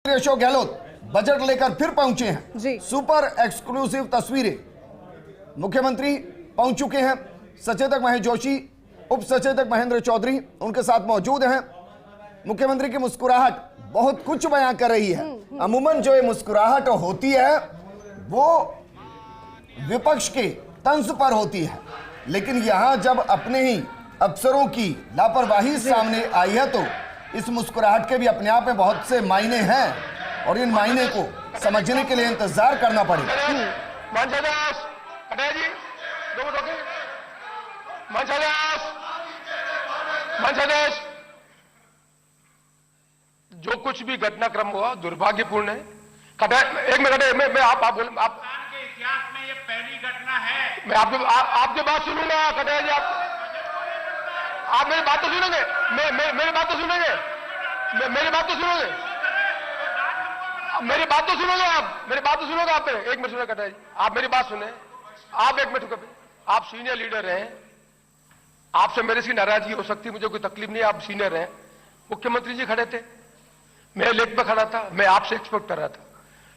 Ashok Gehlot budget लेकर फिर पहुंचे हैं जी। सुपर एक्सक्लूसिव तस्वीरें। मुख्यमंत्री पहुंच चुके हैं। सचेतक महेश जोशी, उप सचेतक महेंद्र चौधरी उनके साथ मौजूद हैं। मुख्यमंत्री की मुस्कुराहट बहुत कुछ बयां कर रही है। अमूमन जो ये मुस्कुराहट होती है वो विपक्ष के तंज पर होती है, लेकिन यहां जब अपने ही अफसरों की लापरवाही सामने आई है तो इस मुस्कुराहट के भी अपने आप में बहुत से मायने हैं और इन मायने को समझने के लिए इंतजार करना पड़ेगा। जो कुछ भी घटनाक्रम हुआ दुर्भाग्यपूर्ण है। एक मिनट, मैं आप के इतिहास में ये पहली घटना है। मैं आपकी बात सुनूंगा। कटारिया जी, आप मेरी बात तो सुनेंगे। मेरी बात तो सुनेंगे। मेरी बात तो सुनोगे। मेरी बात तो सुनोगे आप। मेरी बात तो सुनोगे आप। एक मिनट सुने कटारिया जी, आप मेरी बात सुने। आप एक मिनट, आप सीनियर लीडर हैं, आपसे मेरे से नाराजगी हो सकती, मुझे कोई तकलीफ नहीं, आप सीनियर हैं। मुख्यमंत्री जी खड़े थे, मैं लेग पे खड़ा था, मैं आपसे एक्सपेक्ट कर रहा था,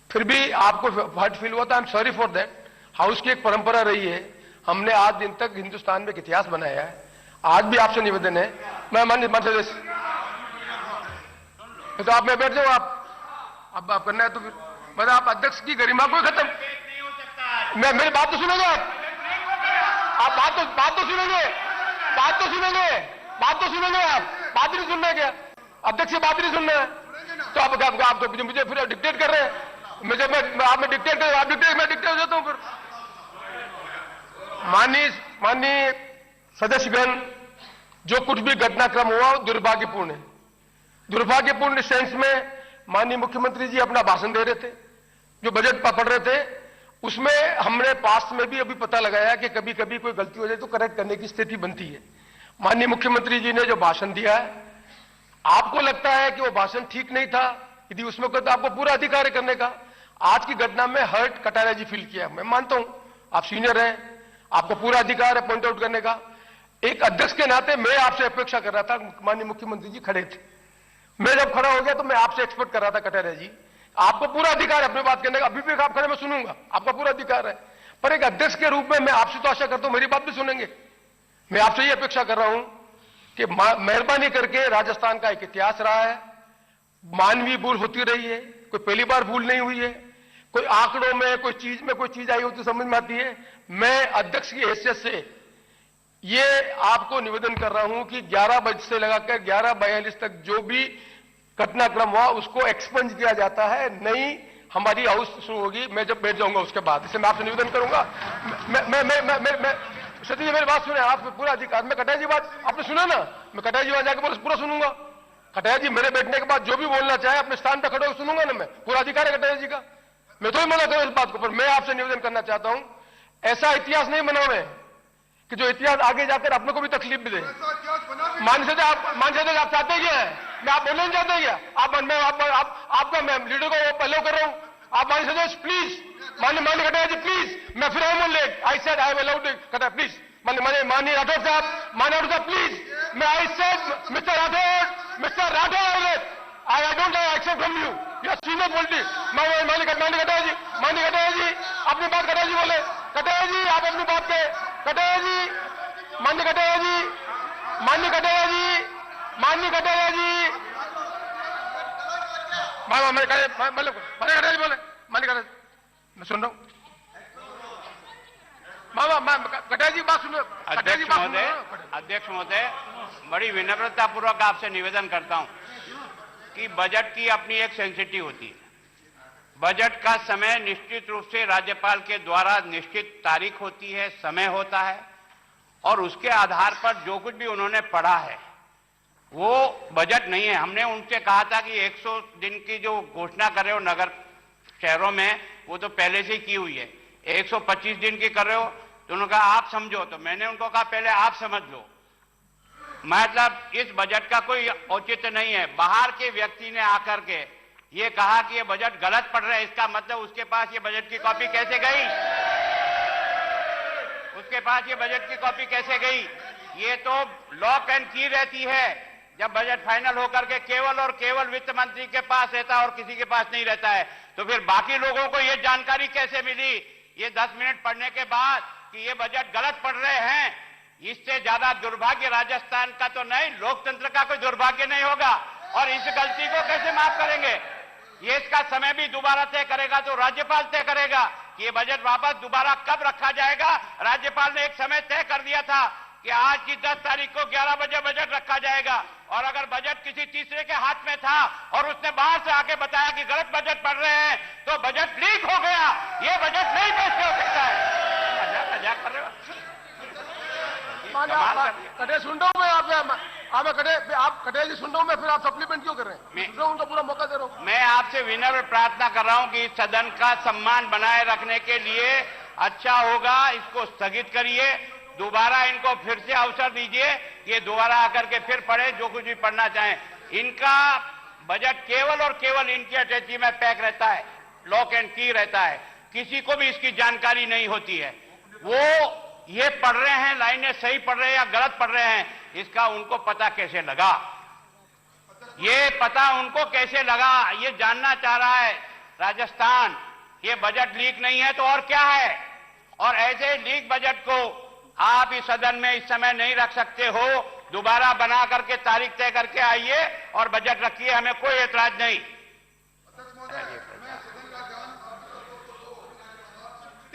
फिर भी आपको हर्ट फील हुआ था। I am sorry for that. House की एक परंपरा रही है, हमने आज दिन तक हिंदुस्तान में एक इतिहास बनाया है। आज भी आपसे निवेदन है, मैं तो आप में बैठ जाओ। आप करना है तो फिर मतलब आप अध्यक्ष की गरिमा को खत्म नहीं हो सकता। मेरी बात तो सुनोगे आप बात तो सुनोगे। बात तो सुनोगे आप। बात नहीं सुनना है क्या? अध्यक्ष से बात नहीं सुनना है तो आप तो मुझे फिर डिक्टेट कर रहे हैं। मुझे आप में डिक्टेट कर, आप डिक्टेट, मैं डिक्टेट हो जाता हूं फिर। माननीय सदस्यगण, जो कुछ भी घटनाक्रम हुआ दुर्भाग्यपूर्ण है। दुर्भाग्यपूर्ण सेंस में माननीय मुख्यमंत्री जी अपना भाषण दे रहे थे, जो बजट पढ़ रहे थे, उसमें हमने पास्ट में भी अभी पता लगाया कि कभी कभी कोई गलती हो जाए तो करेक्ट करने की स्थिति बनती है। माननीय मुख्यमंत्री जी ने जो भाषण दिया है, आपको लगता है कि वो भाषण ठीक नहीं था, यदि उसमें तो आपको पूरा अधिकार है करने का। आज की घटना में हर्ट कटारिया जी फील किया, मैं मानता हूं, आप सीनियर हैं, आपको पूरा अधिकार है पॉइंट आउट करने का। एक अध्यक्ष के नाते मैं आपसे अपेक्षा कर रहा था, माननीय मुख्यमंत्री जी खड़े थे, मैं जब खड़ा हो गया तो मैं आपसे एक्सपेक्ट कर रहा था कटारिया जी, आपको पूरा अधिकार है अपनी बात करने का। अभी भी आप खड़े, मैं सुनूंगा, आपका पूरा अधिकार है, पर एक अध्यक्ष के रूप में मैं आपसे तो आशा करता हूं मेरी बात भी सुनेंगे। मैं आपसे ये अपेक्षा कर रहा हूं कि मेहरबानी करके, राजस्थान का एक इतिहास रहा है, मानवीय भूल होती रही है, कोई पहली बार भूल नहीं हुई है, कोई आंकड़ों में कोई चीज आई होती समझ में आती है। मैं अध्यक्ष की हैसियत से ये आपको निवेदन कर रहा हूं कि 11 बजे से लगाकर 11:42 तक जो भी घटनाक्रम हुआ उसको एक्सपंज किया जाता है, नहीं हमारी हाउस शुरू होगी, मैं जब बैठ जाऊंगा उसके बाद। इससे मैं आपसे निवेदन करूंगा। मैं सती जी मेरी बात सुने, आप पूरा अधिकार। मैं कटारिया जी बात आपने सुना ना, मैं कटारिया जी वहां जाकर पूरा सुनूंगा। कटारिया जी मेरे बैठने के बाद जो भी बोलना चाहे अपने स्थान पर खड़े हो सुनूंगा ना, मैं पूरा अधिकार है कटारिया जी का, मैं तो ही मना करूं इस बात को। पर मैं आपसे निवेदन करना चाहता हूं, ऐसा इतिहास नहीं बनावे कि जो इतिहास आगे जाकर अपने को भी तकलीफ भी दे। मान सकते आप चाहते क्या है? मैं आप बोलना नहीं चाहते क्या? आपका मैं लीडर को पहले कर रहा हूं। आप मान सकते प्लीज, मान्य कटारिया जी प्लीज, मैं फिर I am late, I said I am allowed Kataria please, माननीय राठौर साहब प्लीज, मैं I said mister Rathore I don't accept from you, you are senior politics. माननीय कटारिया जी अपनी बात कटारिया जी बोले, कटारिया जी आप अपनी बात कहे, कटारिया जी, माननीय कटारिया जी, माननीय कटारिया जी, माननीय कटारिया जी, कटारिया जी बोले, माननीय कटारिया मैं सुन रहा हूं। कटारिया जी बात सुनो। अध्यक्ष महोदय, बड़ी विनम्रता पूर्वक आपसे निवेदन करता हूं कि बजट की अपनी एक सेंसिटिव होती है। बजट का समय निश्चित रूप से राज्यपाल के द्वारा निश्चित तारीख होती है, समय होता है, और उसके आधार पर जो कुछ भी उन्होंने पढ़ा है वो बजट नहीं है। हमने उनसे कहा था कि 100 दिन की जो घोषणा कर रहे हो नगर शहरों में, वो तो पहले से ही की हुई है। 125 दिन की कर रहे हो तो उन्होंने कहा आप समझो, तो मैंने उनको कहा पहले आप समझ लो। मतलब इस बजट का कोई औचित्य नहीं है। बाहर के व्यक्ति ने आकर के ये कहा कि ये बजट गलत पढ़ रहे हैं, इसका मतलब उसके पास ये बजट की कॉपी कैसे गई? उसके पास ये बजट की कॉपी कैसे गई? ये तो लॉक एंड की रहती है जब बजट फाइनल होकर के केवल और केवल वित्त मंत्री के पास रहता है और किसी के पास नहीं रहता है, तो फिर बाकी लोगों को यह जानकारी कैसे मिली ये 10 मिनट पढ़ने के बाद कि ये बजट गलत पढ़ रहे हैं? इससे ज्यादा दुर्भाग्य राजस्थान का तो नहीं, लोकतंत्र का कोई दुर्भाग्य नहीं होगा। और इस गलती को कैसे माफ करेंगे? ये इसका समय भी दोबारा तय करेगा तो राज्यपाल तय करेगा कि ये बजट वापस दोबारा कब रखा जाएगा। राज्यपाल ने एक समय तय कर दिया था कि आज की 10 तारीख को 11 बजे बजट रखा जाएगा, और अगर बजट किसी तीसरे के हाथ में था और उसने बाहर से आके बताया कि गलत बजट पढ़ रहे हैं, तो बजट लीक हो गया। ये बजट नहीं पेश हो सकता है। मजाक कर रहे हो? कटे सुन रहा हूं मैं आप कटे जी सुन रहा हूं मैं, फिर आप सप्लीमेंट क्यों कर रहे हैं? सुन रहा हूं, उनको पूरा मौका दे रहा हूं। मैं आपसे विनम्र प्रार्थना कर रहा हूं कि सदन का सम्मान बनाए रखने के लिए अच्छा होगा इसको स्थगित करिए, दोबारा इनको फिर से अवसर दीजिए, ये दोबारा आकर के फिर पढ़े जो कुछ भी पढ़ना चाहें। इनका बजट केवल और केवल इनकी अटैची में पैक रहता है, लॉक एंड की रहता है, किसी को भी इसकी जानकारी नहीं होती है। वो ये पढ़ रहे हैं, लाइनें सही पढ़ रहे हैं या गलत पढ़ रहे हैं, इसका उनको पता कैसे लगा? ये पता उनको कैसे लगा, ये जानना चाह रहा है राजस्थान। ये बजट लीक नहीं है तो और क्या है? और ऐसे लीक बजट को आप इस सदन में इस समय नहीं रख सकते हो, दोबारा बना करके तारीख तय करके आइए और बजट रखिए, हमें कोई एतराज नहीं।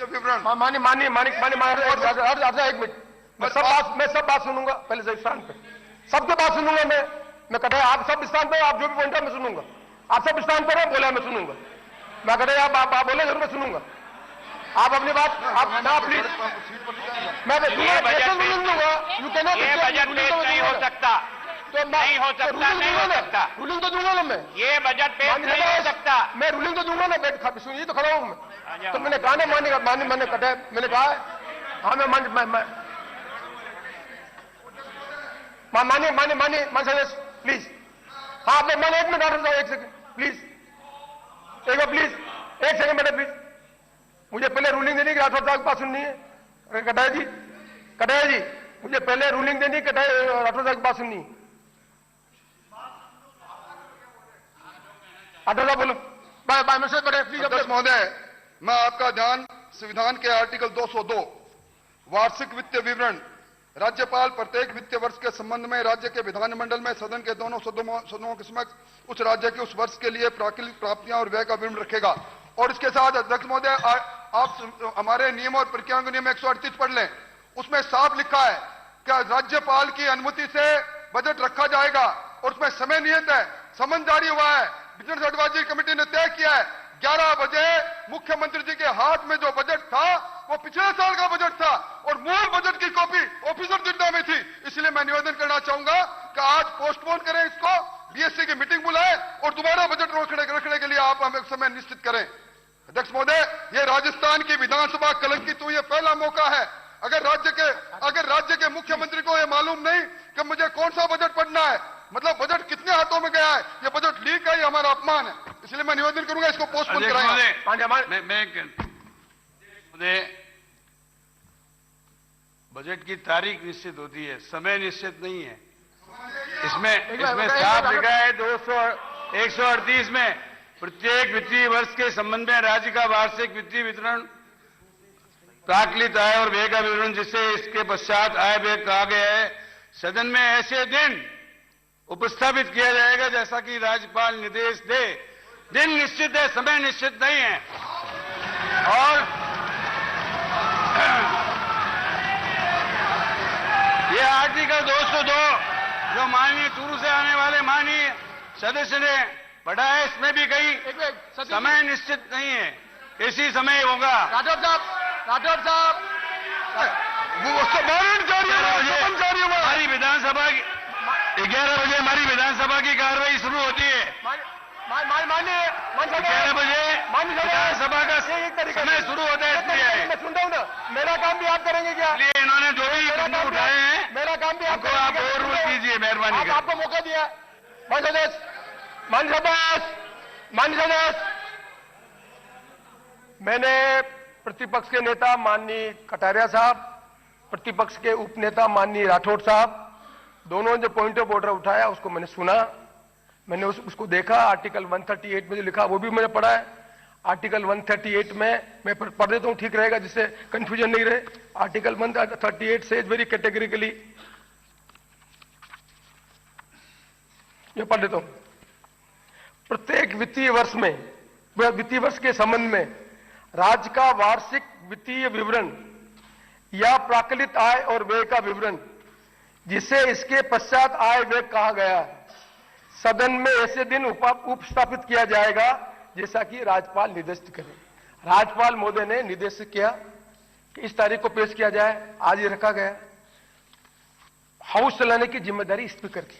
विवरण मानी एक मिनट, मैं सब बात सुनूंगा, पहले से स्थान पे सबके बात सुनूंगा मैं कटे आप सब स्थान पे, आप जो भी पॉइंट है मैं सुनूंगा, आप सब स्थान पर बोला मैं सुनूंगा, मैं कटे आप बोले जरूर मैं सुनूंगा, आप अपनी बात आप प्लीज मैं दूंगा। ये बजट पेश नहीं हो सकता, तो नहीं हो सकता, नहीं हो सकता। रूलिंग तो दूंगा ना मैं, ये बजट पेश नहीं हो सकता। मैं रूलिंग तो दूंगा ना, बैठ सुनिए तो खड़ा हूं मैं। तो मैंने कहा ना मैंने कटा, मैंने कहा हाँ मैं मानिए प्लीज। हाँ मैंने 1 मिनट ऑर्डर दो, 1 सेकंड प्लीज, एक बार प्लीज, 1 सेकंड बेटा प्लीज, मुझे पहले रूलिंग देनी कि राठौर साहब की बात सुननी है। कटाया जी मुझे पहले रूलिंग देनी, राठौर साहब की बात सुननी। राठौर साहब बोलो। बाय मैसेज पढ़े प्लीज। अध्यक्ष महोदय, मैं आपका ध्यान संविधान के आर्टिकल 202 वार्षिक वित्तीय विवरण, राज्यपाल प्रत्येक वित्तीय वर्ष के संबंध में राज्य के विधानमंडल में सदन के दोनों सदनों के समक्ष उस राज्य के उस वर्ष के लिए प्राकृतिक प्राप्तियां और व्यय का विवरण रखेगा। और इसके साथ अध्यक्ष महोदय आप हमारे नियम और प्रक्रियाओं के नियम 138 पढ़ लें, उसमें साफ लिखा है कि राज्यपाल की अनुमति से बजट रखा जाएगा और उसमें समय नियत है, समन जारी हुआ है, बिजनेस एडवाइजरी कमेटी ने तय किया है 11 बजे मुख्यमंत्री जी के हाथ में जो बजट था वो पिछले साल का बजट था और मूल बजट की कॉपी ऑफिसर जिड्डा में थी। इसलिए मैं निवेदन करना चाहूंगा कि आज पोस्टपोन करें इसको, बीएससी की मीटिंग बुलाएं और दोबारा बजट रखने के लिए आप हमें समय निश्चित करें। अध्यक्ष महोदय, ये राजस्थान की विधानसभा कलंकित हुई, ये पहला मौका है। अगर राज्य के मुख्यमंत्री को यह मालूम नहीं कि मुझे कौन सा बजट पढ़ना है, मतलब बजट कितने हाथों में गया है, ये बजट लीक है, ये हमारा अपमान है। इसलिए मैं निवेदन करूंगा इसको पोस्टपोन कराएं। बजट की तारीख निश्चित होती है, समय निश्चित नहीं है। इसमें साफ लिखा है 138 में प्रत्येक वित्तीय वर्ष के संबंध में राज्य का वार्षिक वित्तीय वितरण, प्राकृतिक आय और व्यय का विवरण, जिससे इसके पश्चात आय व्यय कहा गया है, सदन में ऐसे दिन उपस्थापित किया जाएगा जैसा कि राज्यपाल निर्देश दे। दिन निश्चित है, समय निश्चित नहीं है। और ये आर्टिकल 202 जो माननीय चूरू से आने वाले माननीय सदस्य ने पढ़ा है, इसमें भी कई समय निश्चित नहीं है, इसी समय होगा। राठौर साहब हमारी विधानसभा की 11 बजे हमारी विधानसभा की कार्रवाई शुरू होती है। 11 बजे विधानसभा का समय शुरू होता है, इसलिए मैं सुन रहा हूँ ना, मेरा काम भी आप करेंगे क्या? इसलिए इन्होंने जो भी मुद्दे उठाए हैं, मेरा काम भी आप आप और रूल कीजिए, मेहरबानी कर। आपको मौका दिया। माननीय सदस्य, मैंने प्रतिपक्ष के नेता माननीय कटारिया साहब, प्रतिपक्ष के उपनेता माननीय राठौड़ साहब, दोनों जो पॉइंट ऑफ ऑर्डर उठाया उसको मैंने सुना, मैंने उसको देखा। आर्टिकल 138 में जो लिखा वो भी मैंने पढ़ा है। आर्टिकल 138 में मैं पढ़ देता हूं, ठीक रहेगा जिससे कंफ्यूजन नहीं रहे। आर्टिकल 138 से वेरी कैटेगरिकली, मैं पढ़ देता हूं। प्रत्येक वित्तीय वर्ष के संबंध में राज्य का वार्षिक वित्तीय विवरण या प्राकलित आय और व्यय का विवरण, जिसे इसके पश्चात आय व्यय कहा गया, सदन में ऐसे दिन उपस्थापित किया जाएगा जैसा कि राज्यपाल निर्देशित करें। राज्यपाल महोदय ने निर्देश किया कि इस तारीख को पेश किया जाए, आज ये रखा गया। हाउस चलाने की जिम्मेदारी स्पीकर की,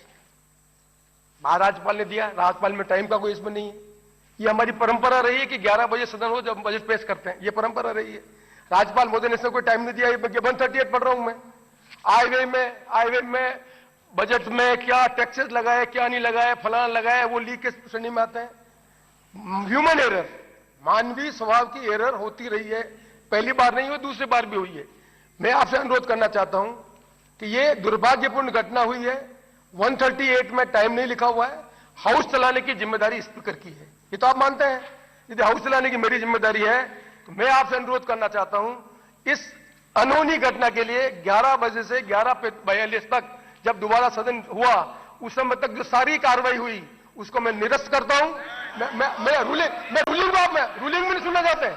महाराज्यपाल ने दिया। राज्यपाल में टाइम का कोई इसमें नहीं है। ये हमारी परंपरा रही है कि 11 बजे सदन हो जब बजट पेश करते हैं, ये परंपरा रही है। राज्यपाल महोदय ने इसमें कोई टाइम नहीं दिया। 138 पढ़ रहा हूं मैं। आय व्यय में बजट में क्या टैक्सेस लगाए, क्या नहीं लगाए, फलाना लगाए, वो लीक के श्रेणी में आते हैं। ह्यूमन एरर, मानवीय स्वभाव की एरर होती रही है, पहली बार नहीं हुई, दूसरी बार भी हुई है। मैं आपसे अनुरोध करना चाहता हूं कि ये दुर्भाग्यपूर्ण घटना हुई है। 138 में टाइम नहीं लिखा हुआ है। हाउस चलाने की जिम्मेदारी स्पीकर की है, ये तो आप मानते हैं। यदि हाउस चलाने की मेरी जिम्मेदारी है तो मैं आपसे अनुरोध करना चाहता हूं, इस अनहोनी घटना के लिए 11 बजे से 11:42 तक जब दोबारा सदन हुआ, उस समय तक जो सारी कार्रवाई हुई उसको मैं निरस्त करता हूं। मैं रूलिंग में नहीं सुनना चाहते हैं।